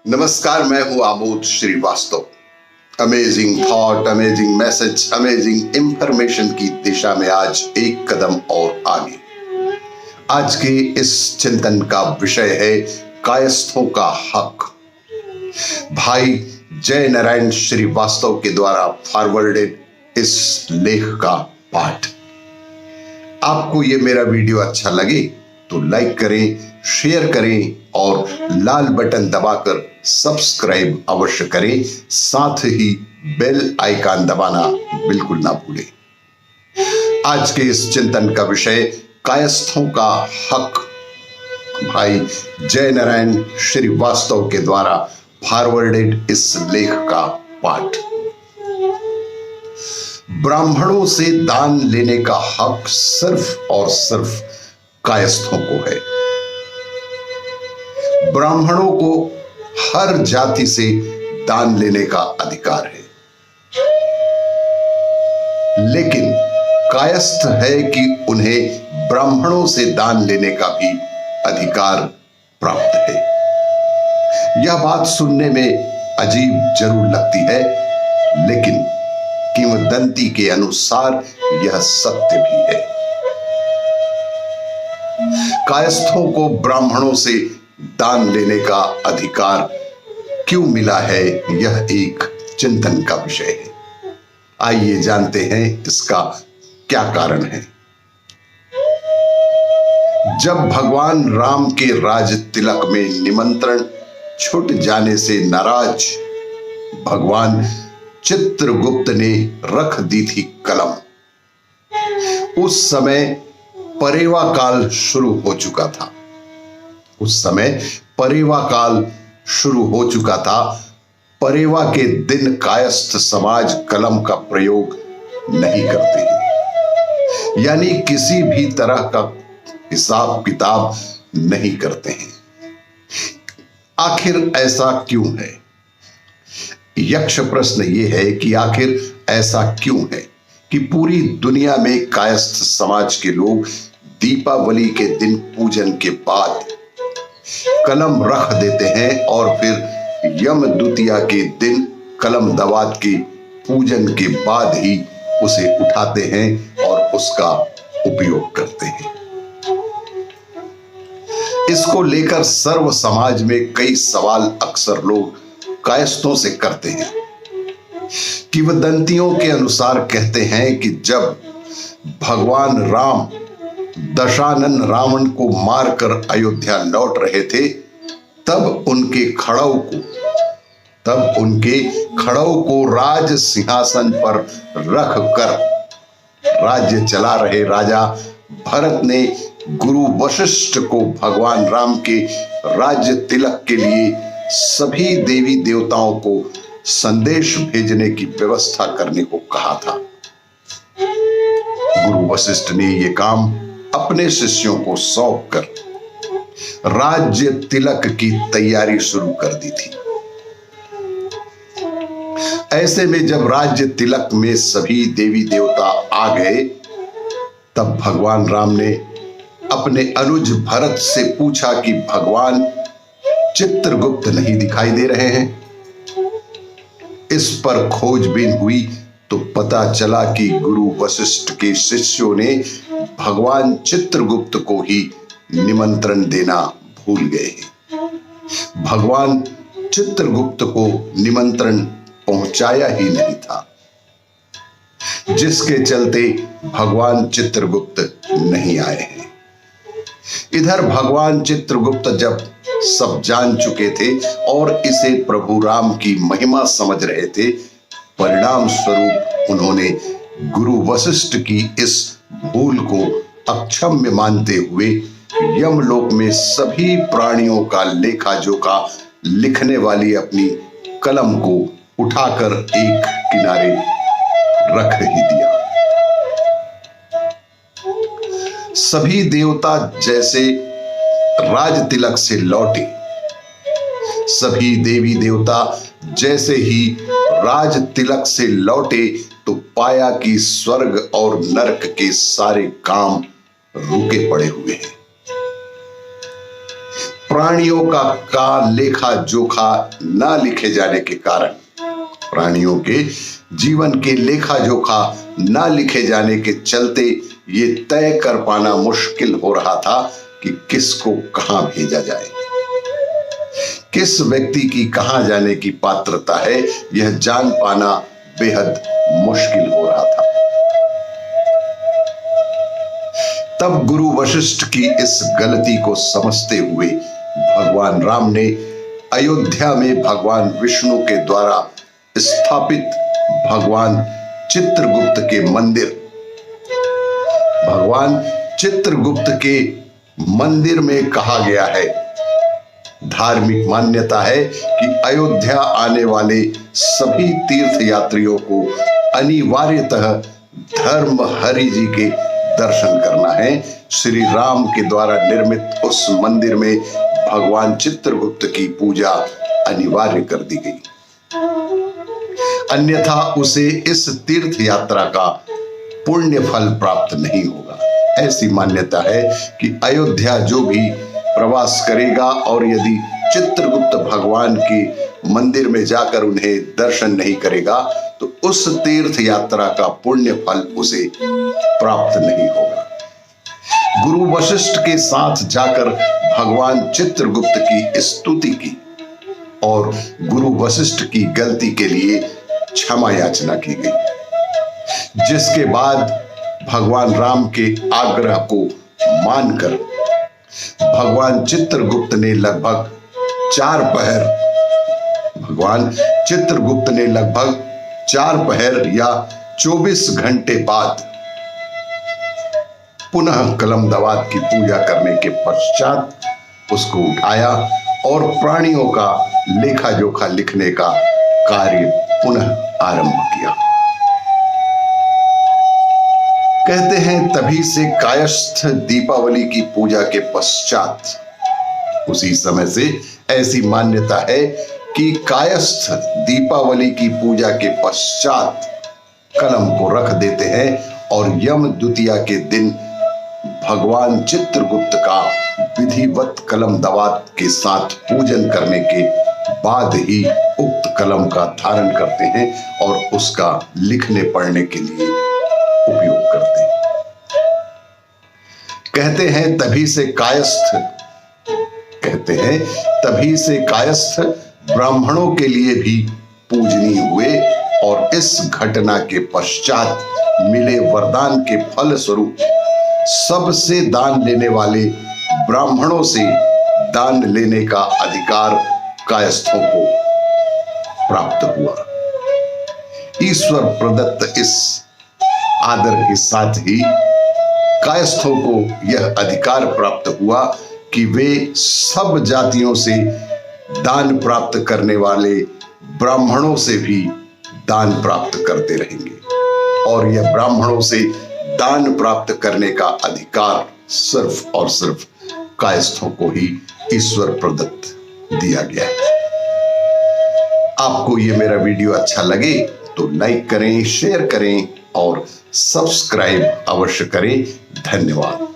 नमस्कार, मैं हूं Amod Shrivastava. Amazing thought, amazing message, amazing information की दिशा में आज एक कदम और आगे। आज के इस चिंतन का विषय है कायस्थों का हक। भाई जय नारायण श्रीवास्तव के द्वारा फॉरवर्डेड इस लेख का पाठ। आपको ये मेरा वीडियो अच्छा लगे तो लाइक करें, शेयर करें और लाल बटन दबाकर सब्सक्राइब अवश्य करें। साथ ही बेल आइकन दबाना बिल्कुल ना भूलें। आज के इस चिंतन का विषय कायस्थों का हक। भाई जय नारायण श्रीवास्तव के द्वारा फॉरवर्डेड इस लेख का पाठ। ब्राह्मणों से दान लेने का हक सिर्फ और सिर्फ कायस्थों को है। ब्राह्मणों को हर जाति से दान लेने का अधिकार है, लेकिन कायस्थ है कि उन्हें ब्राह्मणों से दान लेने का भी अधिकार प्राप्त है। यह बात सुनने में अजीब जरूर लगती है, लेकिन किंवदंती के अनुसार यह सत्य भी है। कायस्थों को ब्राह्मणों से दान लेने का अधिकार क्यों मिला है, यह एक चिंतन का विषय है। आइए जानते हैं इसका क्या कारण है। जब भगवान राम के राज तिलक में निमंत्रण छूट जाने से नाराज भगवान चित्रगुप्त ने रख दी थी कलम। उस समय परेवा काल शुरू हो चुका था। परेवा के दिन कायस्थ समाज कलम का प्रयोग नहीं करते हैं, यानी किसी भी तरह का हिसाब किताब नहीं करते हैं। आखिर ऐसा क्यों है? यक्ष प्रश्न यह है कि आखिर ऐसा क्यों है कि पूरी दुनिया में कायस्थ समाज के लोग दीपावली के दिन पूजन के बाद कलम रख देते हैं और फिर यम द्वितीया के दिन कलम दवात के पूजन के बाद ही उसे उठाते हैं और उसका उपयोग करते हैं। इसको लेकर सर्व समाज में कई सवाल अक्सर लोग कायस्थों से करते हैं। किंवदंतियों के अनुसार कहते हैं कि जब भगवान राम दशानन रावण को मारकर अयोध्या लौट रहे थे, तब उनके खड़ाऊ को राज सिंहासन पर रख कर राज्य चला रहे राजा भरत ने गुरु वशिष्ठ को भगवान राम के राज्य तिलक के लिए सभी देवी देवताओं को संदेश भेजने की व्यवस्था करने को कहा था। गुरु वशिष्ठ ने यह काम अपने शिष्यों को सौंप कर राज्य तिलक की तैयारी शुरू कर दी थी। ऐसे में जब राज्य तिलक में सभी देवी देवता आ गए, तब भगवान राम ने अपने अनुज भरत से पूछा कि भगवान चित्रगुप्त नहीं दिखाई दे रहे हैं। इस पर खोजबीन हुई तो पता चला कि गुरु वशिष्ठ के शिष्यों ने भगवान चित्रगुप्त को ही निमंत्रण देना भूल गए हैं। भगवान चित्रगुप्त को निमंत्रण पहुंचाया ही नहीं था, जिसके चलते भगवान चित्रगुप्त नहीं आए हैं। इधर भगवान चित्रगुप्त जब सब जान चुके थे और इसे प्रभु राम की महिमा समझ रहे थे, परिणाम स्वरूप उन्होंने गुरु वशिष्ठ की इस भूल को अक्षम्य मानते हुए यमलोक में सभी प्राणियों का लेखा जोखा लिखने वाली अपनी कलम को उठाकर एक किनारे रख ही दिया। सभी देवता जैसे राज तिलक से लौटे, सभी देवी देवता जैसे ही राज तिलक से लौटे तो पाया कि स्वर्ग और नरक के सारे काम रुके पड़े हुए हैं। प्राणियों का लेखा जोखा ना लिखे जाने के कारण, प्राणियों के जीवन के लेखा जोखा ना लिखे जाने के चलते ये तय कर पाना मुश्किल हो रहा था कि किसको कहां भेजा जाए, किस व्यक्ति की कहां जाने की पात्रता है, यह जान पाना बेहद मुश्किल हो रहा था। तब गुरु वशिष्ठ की इस गलती को समझते हुए भगवान राम ने अयोध्या में भगवान विष्णु के द्वारा स्थापित भगवान चित्रगुप्त के मंदिर, भगवान चित्रगुप्त के मंदिर में कहा गया है, धार्मिक मान्यता है कि अयोध्या आने वाले सभी तीर्थ यात्रियों को अनिवार्यतः धर्महरि जी के दर्शन करना है। श्री राम के द्वारा निर्मित उस मंदिर में भगवान चित्रगुप्त की पूजा अनिवार्य कर दी गई, अन्यथा उसे इस तीर्थ यात्रा का पुण्य फल प्राप्त नहीं होगा। ऐसी मान्यता है कि अयोध्या जो भी प्रवास करेगा और यदि चित्रगुप्त भगवान के मंदिर में जाकर उन्हें दर्शन नहीं करेगा तो उस तीर्थ यात्रा का पुण्य फल उसे प्राप्त नहीं होगा। गुरु वशिष्ठ के साथ जाकर भगवान चित्रगुप्त की स्तुति की और गुरु वशिष्ठ की गलती के लिए क्षमा याचना की गई, जिसके बाद भगवान राम के आग्रह को मानकर भगवान चित्रगुप्त ने लगभग 4 पहर या 24 घंटे बाद पुनः कलमदवात की पूजा करने के पश्चात उसको उठाया और प्राणियों का लेखा जोखा लिखने का कार्य पुनः आरंभ किया। कहते हैं तभी से कायस्थ दीपावली की पूजा के पश्चात, उसी समय से ऐसी मान्यता है कि कायस्थ दीपावली की पूजा के पश्चात कलम को रख देते हैं और यम द्वितीया के दिन भगवान चित्रगुप्त का विधिवत कलमदवात के साथ पूजन करने के बाद ही उक्त कलम का धारण करते हैं और उसका लिखने पढ़ने के लिए उपयोग करते हैं। कहते हैं तभी से कायस्थ ब्राह्मणों के लिए भी पूजनीय हुए और इस घटना के पश्चात मिले वरदान के फल स्वरूप सबसे दान लेने वाले ब्राह्मणों से दान लेने का अधिकार कायस्थों को प्राप्त हुआ। ईश्वर प्रदत्त इस आदर के साथ ही कायस्थों को यह अधिकार प्राप्त हुआ कि वे सब जातियों से दान प्राप्त करने वाले ब्राह्मणों से भी दान प्राप्त करते रहेंगे और यह ब्राह्मणों से दान प्राप्त करने का अधिकार सिर्फ और सिर्फ कायस्थों को ही ईश्वर प्रदत्त दिया गया है। आपको यह मेरा वीडियो अच्छा लगे तो लाइक करें, शेयर करें और सब्सक्राइब अवश्य करें। धन्यवाद।